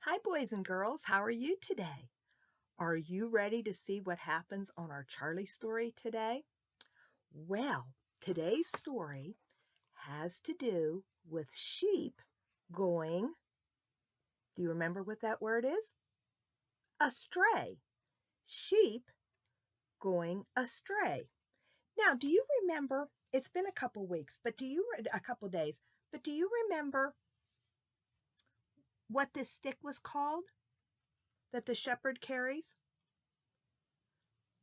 Hi, boys and girls. How are you today? Are you ready to see what happens on our Charlie story today? Well, today's story has to do with sheep going, do you remember what that word is? Astray. Sheep going astray. Now, do you remember? It's been a couple weeks, a couple days, but do you remember what this stick was called that the shepherd carries?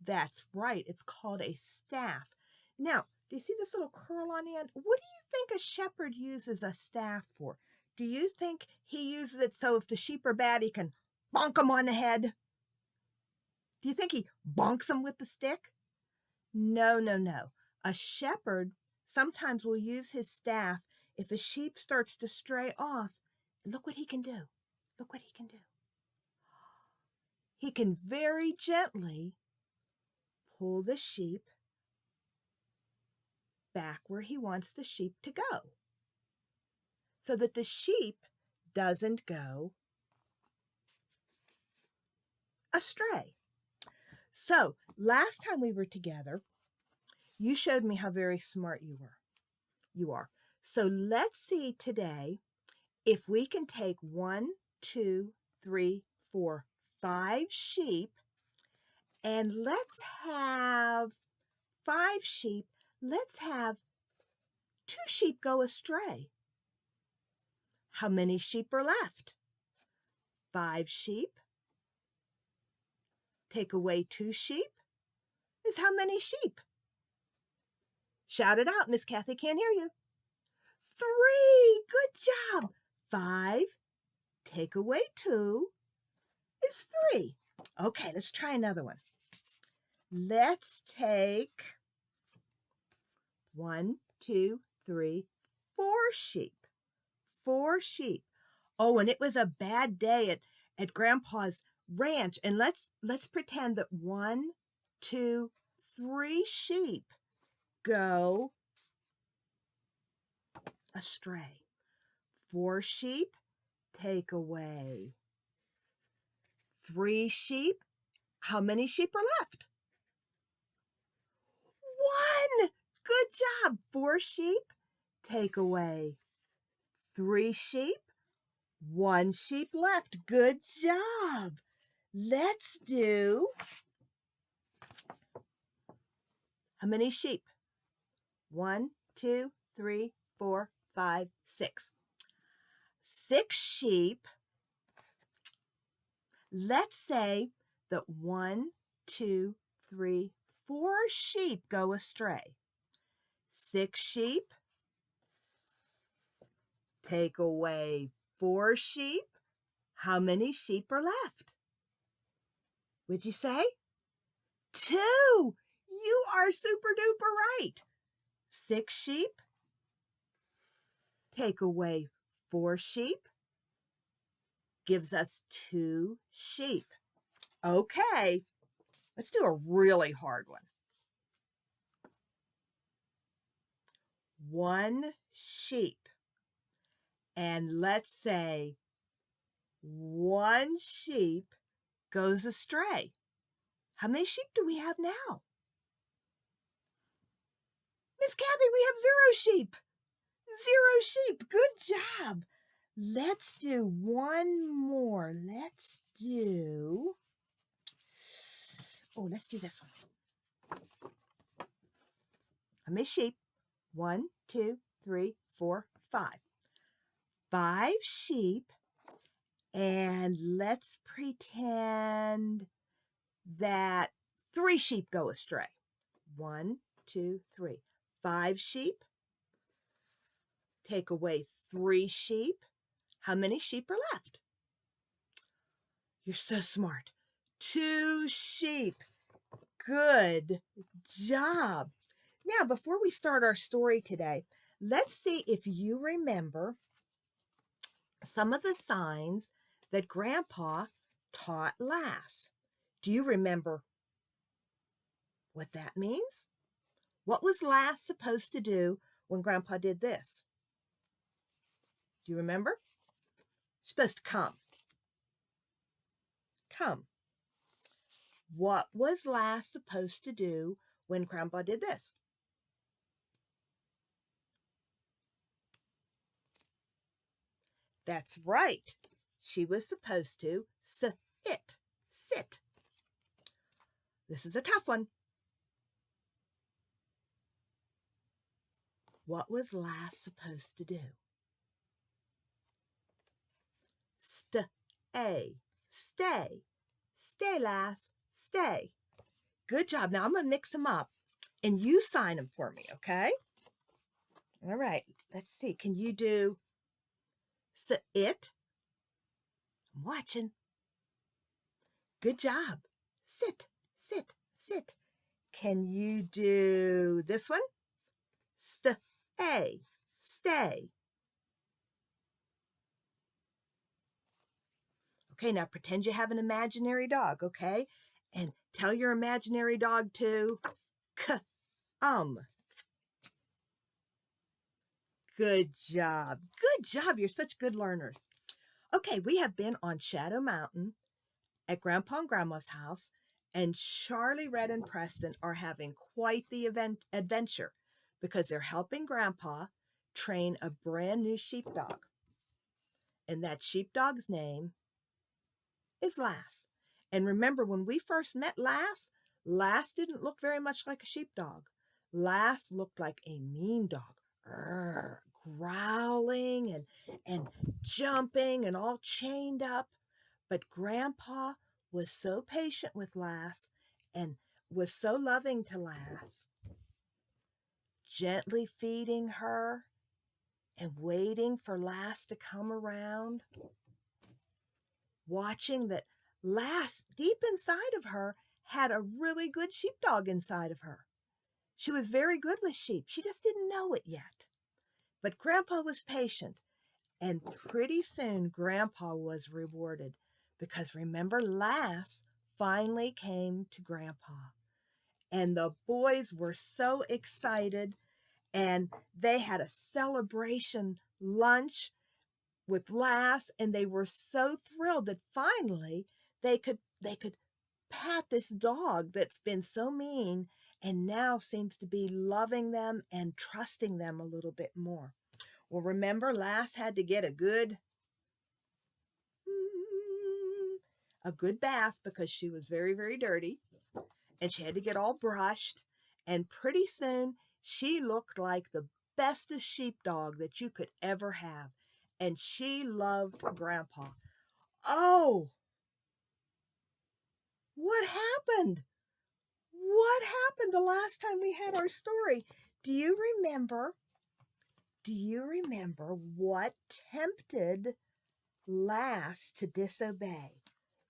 That's right. It's called a staff. Now, do you see this little curl on the end? What do you think a shepherd uses a staff for? Do you think he uses it so if the sheep are bad, he can bonk them on the head? Do you think he bonks them with the stick? No, no, no. A shepherd sometimes will use his staff if a sheep starts to stray off. And look what he can do. Look what he can do. He can very gently pull the sheep back where he wants the sheep to go so that the sheep doesn't go astray. So last time we were together, you showed me how very smart you are. So let's see today if we can take 1, 2, 3, 4, 5 sheep, and let's have 5 sheep. Let's have 2 sheep go astray. How many sheep are left? 5 sheep. Take away 2 sheep is how many sheep? Shout it out, Miss Kathy can't hear you. 3. Good job. 5. Take away 2 is 3. Okay, let's try another one. Let's take 1, 2, 3, 4 sheep. 4 sheep. Oh, and it was a bad day at Grandpa's ranch. And let's pretend that 1, 2, 3 sheep go astray. 4 sheep, take away 3 sheep. How many sheep are left? 1. Good job. 4 sheep, take away 3 sheep. 1 sheep left. Good job. Let's do how many sheep? 1, 2, 3, 4, 5, 6. 6 sheep. Let's say that 1, 2, 3, 4 sheep go astray. 6 sheep. Take away 4 sheep. How many sheep are left? What'd you say? 2. You are super duper right. 6 sheep. Take away 4 sheep. Gives us 2 sheep. Okay, let's do a really hard one. 1 sheep. And let's say 1 sheep goes astray. How many sheep do we have now? Miss Kathy, we have 0 sheep. 0 sheep. Good job. Let's do one more. Let's do this one. How many sheep? 1, 2, 3, 4, 5. 5 sheep. And let's pretend that 3 sheep go astray. 1, 2, 3. 5 sheep. Take away 3 sheep. How many sheep are left? You're so smart. 2 sheep. Good job. Now, before we start our story today, let's see if you remember some of the signs that Grandpa taught last. Do you remember what that means? What was Lass supposed to do when Grandpa did this? Do you remember? Supposed to come. come. What was Lass supposed to do when Grandpa did this? That's right. She was supposed to sit. Sit. This is a tough one. What was Lass supposed to do? Stay. Stay. Stay, Lass. Stay. Good job. Now I'm going to mix them up, and you sign them for me, okay? All right. Let's see. Can you do sit? I'm watching. Good job. Sit, sit, sit. Can you do this one? Stay, stay. Okay, now pretend you have an imaginary dog, okay? And tell your imaginary dog to come. Good job. Good job. You're such good learners. Okay, we have been on Shadow Mountain at Grandpa and Grandma's house, and Charlie, Red, and Preston are having quite the adventure because they're helping Grandpa train a brand new sheepdog. And that sheepdog's name is Lass. And remember, when we first met Lass, Lass didn't look very much like a sheepdog. Lass looked like a mean dog, growling and jumping and all chained up. But Grandpa was so patient with Lass and was so loving to Lass, gently feeding her and waiting for Lass to come around, watching that Lass, deep inside of her, had a really good sheepdog inside of her. She was very good with sheep. She just didn't know it yet. But Grandpa was patient, and pretty soon Grandpa was rewarded because remember, Lass finally came to Grandpa, and the boys were so excited, and they had a celebration lunch with Lass, and they were so thrilled that finally they could pat this dog that's been so mean and now seems to be loving them and trusting them a little bit more. Well, remember, Lass had to get a good bath because she was very, very dirty, and she had to get all brushed, and pretty soon she looked like the bestest sheepdog that you could ever have, and she loved Grandpa. Oh, what happened? What happened the last time we had our story? Do you remember? Do you remember what tempted Lass to disobey?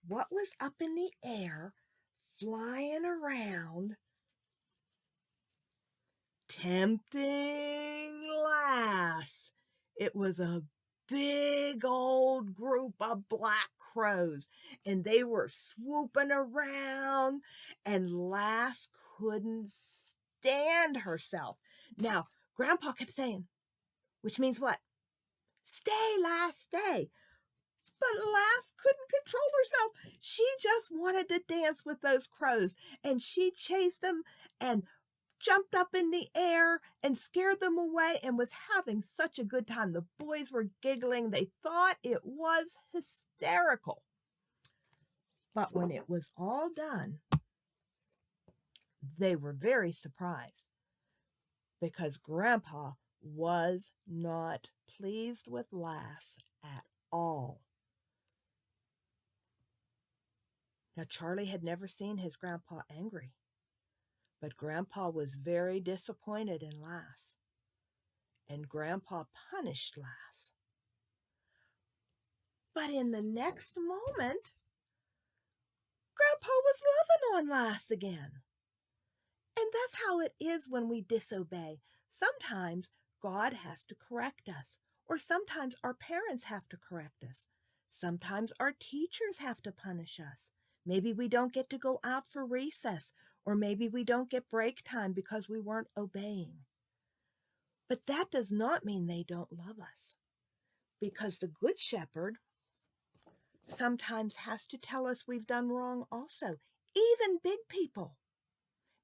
What was up in the air, flying around, tempting Lass? It was a big old group of black crows, and they were swooping around, and Lass couldn't stand herself. Now, Grandpa kept saying, which means what? Stay, Lass, stay. But Lass couldn't control herself. She just wanted to dance with those crows, and she chased them and jumped up in the air and scared them away and was having such a good time. The boys were giggling. They thought it was hysterical. But when it was all done, they were very surprised because Grandpa was not pleased with Lass at all. Now, Charlie had never seen his grandpa angry, but Grandpa was very disappointed in Lass, and Grandpa punished Lass. But in the next moment, Grandpa was loving on Lass again. And that's how it is when we disobey. Sometimes God has to correct us, or sometimes our parents have to correct us. Sometimes our teachers have to punish us. Maybe we don't get to go out for recess, or maybe we don't get break time because we weren't obeying. But that does not mean they don't love us, because the Good Shepherd sometimes has to tell us we've done wrong also, even big people.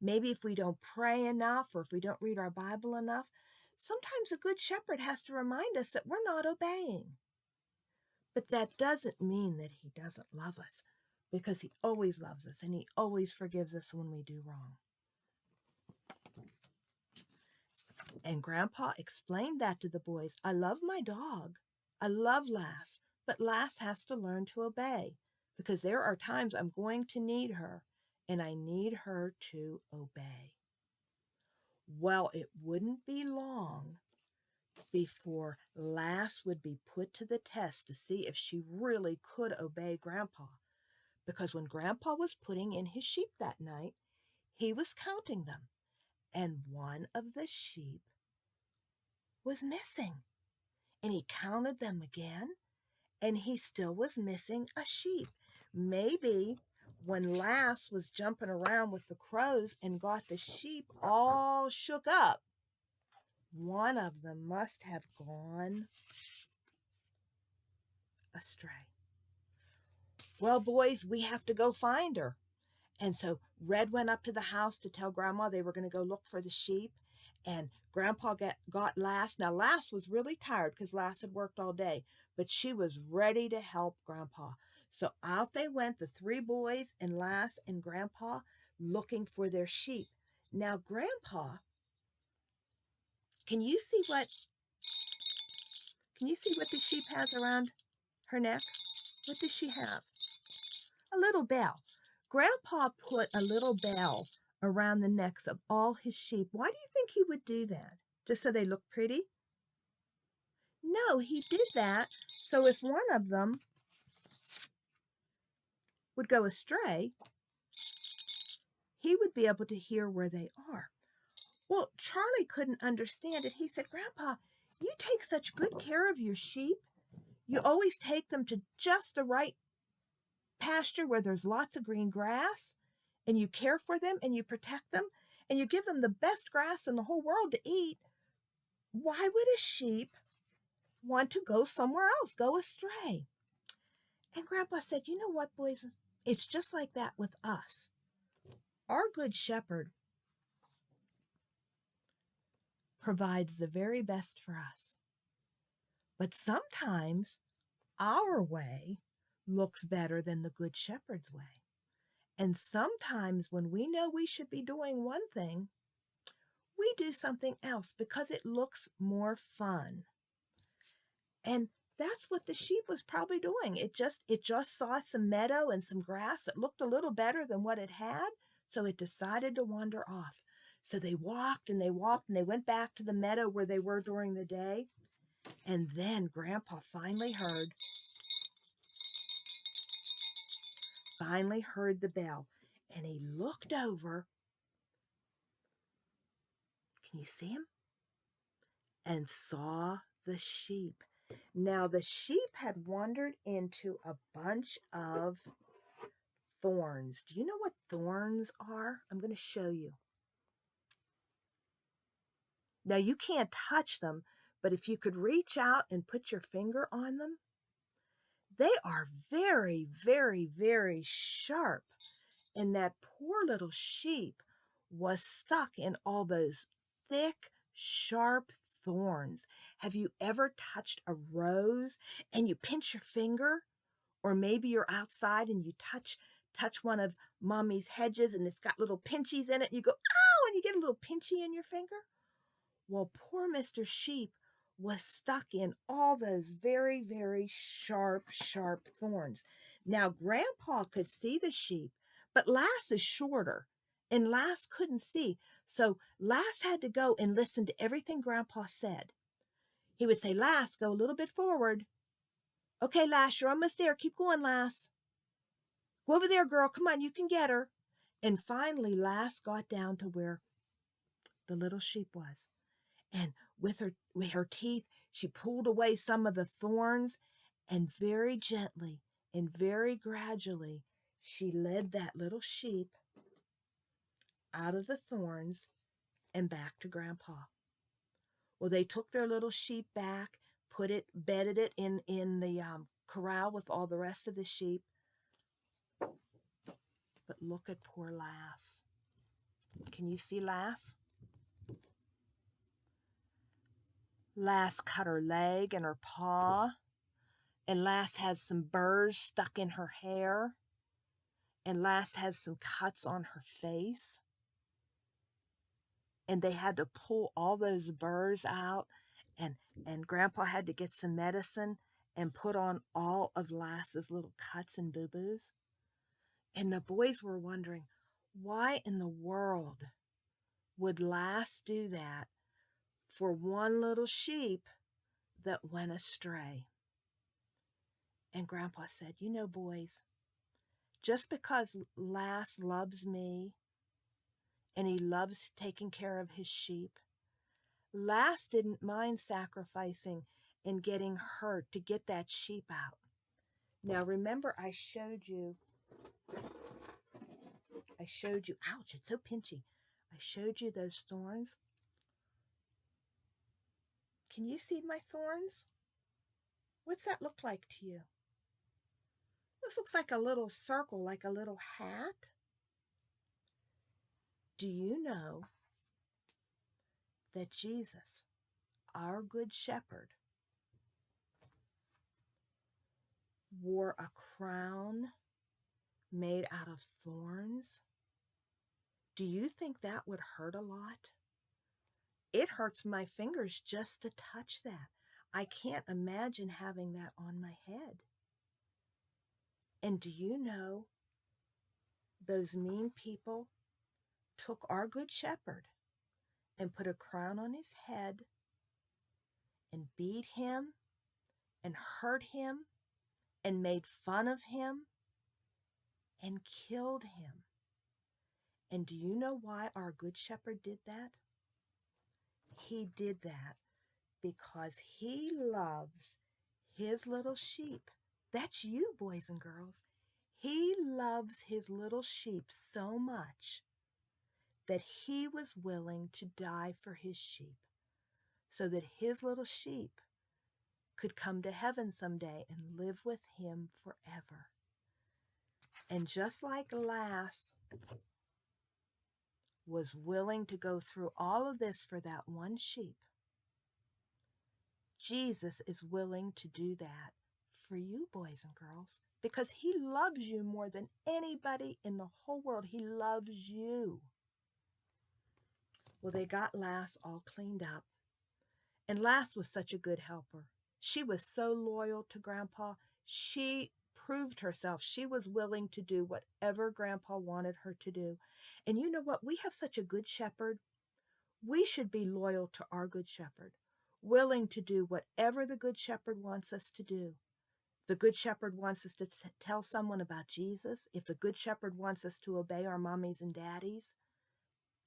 Maybe if we don't pray enough or if we don't read our Bible enough, sometimes a good shepherd has to remind us that we're not obeying. But that doesn't mean that he doesn't love us, because he always loves us and he always forgives us when we do wrong. And Grandpa explained that to the boys. I love my dog. I love Lass, but Lass has to learn to obey, because there are times I'm going to need her and I need her to obey. Well, it wouldn't be long before Lass would be put to the test to see if she really could obey Grandpa. Because when Grandpa was putting in his sheep that night, he was counting them, and one of the sheep was missing. And he counted them again, and he still was missing a sheep. Maybe when Lass was jumping around with the crows and got the sheep all shook up, one of them must have gone astray. Well, boys, we have to go find her. And so Red went up to the house to tell Grandma they were going to go look for the sheep. And Grandpa got Lass. Now, Lass was really tired because Lass had worked all day, but she was ready to help Grandpa. So out they went, the three boys and Lass and Grandpa, looking for their sheep. Now, Grandpa, can you see what the sheep has around her neck? What does she have? A little bell. Grandpa put a little bell around the necks of all his sheep. Why do you think he would do that? Just so they look pretty? No, he did that so if one of them would go astray, he would be able to hear where they are. Well, Charlie couldn't understand it. He said, Grandpa, you take such good care of your sheep. You always take them to just the right pasture where there's lots of green grass, and you care for them and you protect them and you give them the best grass in the whole world to eat. Why would a sheep want to go somewhere else, go astray? And Grandpa said, you know what, boys? It's just like that with us. Our good shepherd provides the very best for us. But sometimes our way looks better than the good shepherd's way. And sometimes when we know we should be doing one thing, we do something else because it looks more fun. And that's what the sheep was probably doing. It just saw some meadow and some grass that looked a little better than what it had, so it decided to wander off. So they walked and they walked and they went back to the meadow where they were during the day. And then Grandpa finally heard the bell, and he looked over. Can you see him? And saw the sheep. Now, the sheep had wandered into a bunch of thorns. Do you know what thorns are? I'm going to show you. Now, you can't touch them, but if you could reach out and put your finger on them, they are very, very, very sharp. And that poor little sheep was stuck in all those thick, sharp thorns. Have you ever touched a rose and you pinch your finger? Or maybe you're outside and you touch one of Mommy's hedges and it's got little pinchies in it and you go, ow, and you get a little pinchy in your finger? Well, poor Mr. Sheep was stuck in all those very, very sharp, sharp thorns. Now, Grandpa could see the sheep, but Lass is shorter, and Lass couldn't see. So Lass had to go and listen to everything Grandpa said. He would say, Lass, go a little bit forward. Okay, Lass, you're almost there. Keep going, Lass. Go over there, girl. Come on, you can get her. And finally, Lass got down to where the little sheep was. And with her teeth, she pulled away some of the thorns, and very gently and very gradually, she led that little sheep out of the thorns and back to Grandpa. Well, they took their little sheep back, bedded it in the corral with all the rest of the sheep. But look at poor Lass. Can you see Lass? Lass cut her leg and her paw, and Lass has some burrs stuck in her hair, and Lass has some cuts on her face. And they had to pull all those burrs out, and Grandpa had to get some medicine and put on all of Lass's little cuts and boo-boos. And the boys were wondering, why in the world would Lass do that for one little sheep that went astray? And Grandpa said, you know, boys, just because Lass loves me and he loves taking care of his sheep, Lass didn't mind sacrificing and getting hurt to get that sheep out. Now remember, I showed you, ouch, it's so pinchy. I showed you those thorns. Can you see my thorns? What's that look like to you? This looks like a little circle, like a little hat. Do you know that Jesus, our good shepherd, wore a crown made out of thorns? Do you think that would hurt a lot? It hurts my fingers just to touch that. I can't imagine having that on my head. And do you know, those mean people took our good shepherd and put a crown on his head and beat him and hurt him and made fun of him and killed him. And do you know why our good shepherd did that? He did that because he loves his little sheep. That's you, boys and girls. He loves his little sheep so much that he was willing to die for his sheep so that his little sheep could come to heaven someday and live with him forever. And just like Lass was willing to go through all of this for that one sheep, Jesus is willing to do that for you, boys and girls, because he loves you more than anybody in the whole world. He loves you. Well, they got Lass all cleaned up, and Lass was such a good helper. She was so loyal to Grandpa. She proved herself. She was willing to do whatever Grandpa wanted her to do. And you know what? We have such a good shepherd. We should be loyal to our good shepherd, willing to do whatever the good shepherd wants us to do. The good shepherd wants us to tell someone about Jesus. If the good shepherd wants us to obey our mommies and daddies,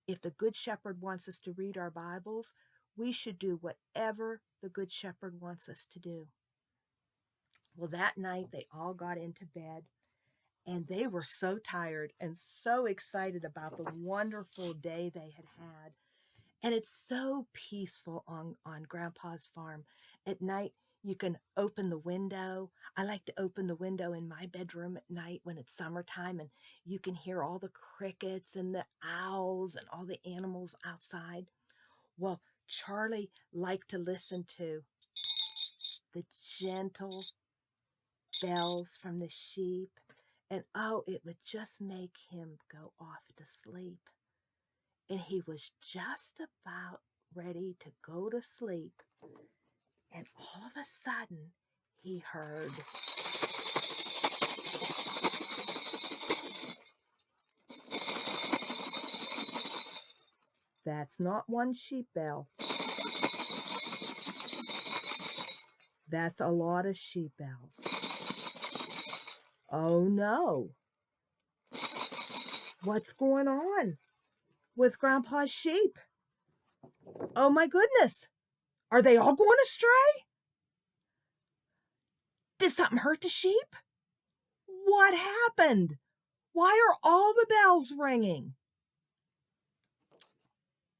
if the good shepherd wants us to read our Bibles, we should do whatever the good shepherd wants us to do. Well, that night they all got into bed, and they were so tired and so excited about the wonderful day they had had. And it's so peaceful on Grandpa's farm. At night, you can open the window. I like to open the window in my bedroom at night when it's summertime, and you can hear all the crickets and the owls and all the animals outside. Well, Charlie liked to listen to the gentle bells from the sheep, and oh, it would just make him go off to sleep. And he was just about ready to go to sleep, and all of a sudden he heard that's not one sheep bell. That's a lot of sheep bells. Oh no. What's going on with Grandpa's sheep? Oh my goodness. Are they all going astray? Did something hurt the sheep? What happened? Why are all the bells ringing?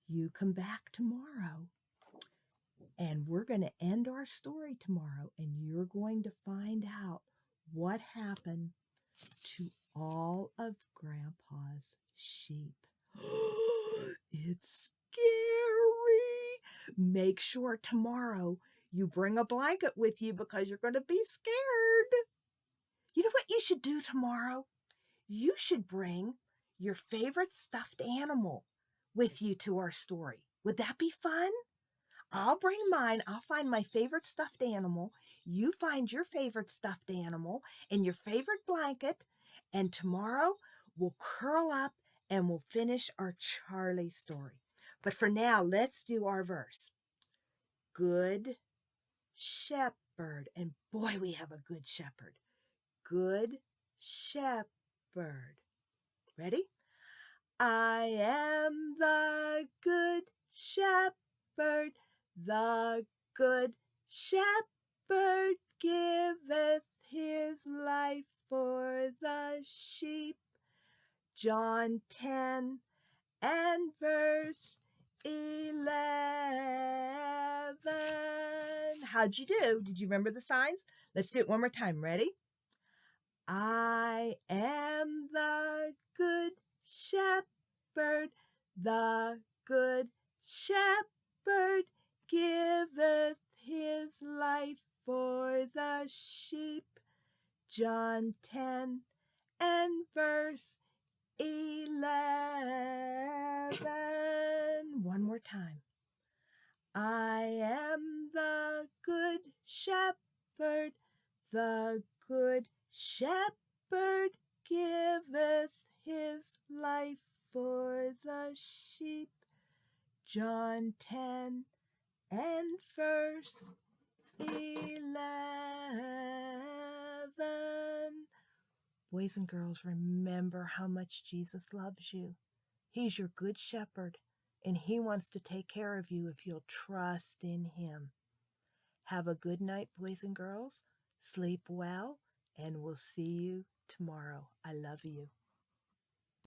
You come back tomorrow And we're going to end our story tomorrow, and you're going to find out what happened to all of Grandpa's sheep. It's scary. Make sure tomorrow you bring a blanket with you because you're going to be scared. You know what you should do tomorrow? You should bring your favorite stuffed animal with you to our story. Would that be fun? I'll bring mine. I'll find my favorite stuffed animal. You find your favorite stuffed animal and your favorite blanket. And tomorrow we'll curl up and we'll finish our Charlie story. But for now, let's do our verse. Good shepherd. And boy, we have a good shepherd. Good shepherd. Ready? I am the good shepherd. The good shepherd giveth his life for the sheep. John 10 and verse 11. How'd you do? Did you remember the signs? Let's do it one more time. Ready? I am the good shepherd. The good shepherd giveth his life for the sheep. John 10 and verse 11. One more time. I am the good shepherd. The good shepherd giveth his life for the sheep. John 10 and verse 11. Boys and girls, remember how much Jesus loves you. He's your good shepherd, and he wants to take care of you if you'll trust in him. Have a good night, boys and girls. Sleep well, and we'll see you tomorrow. I love you.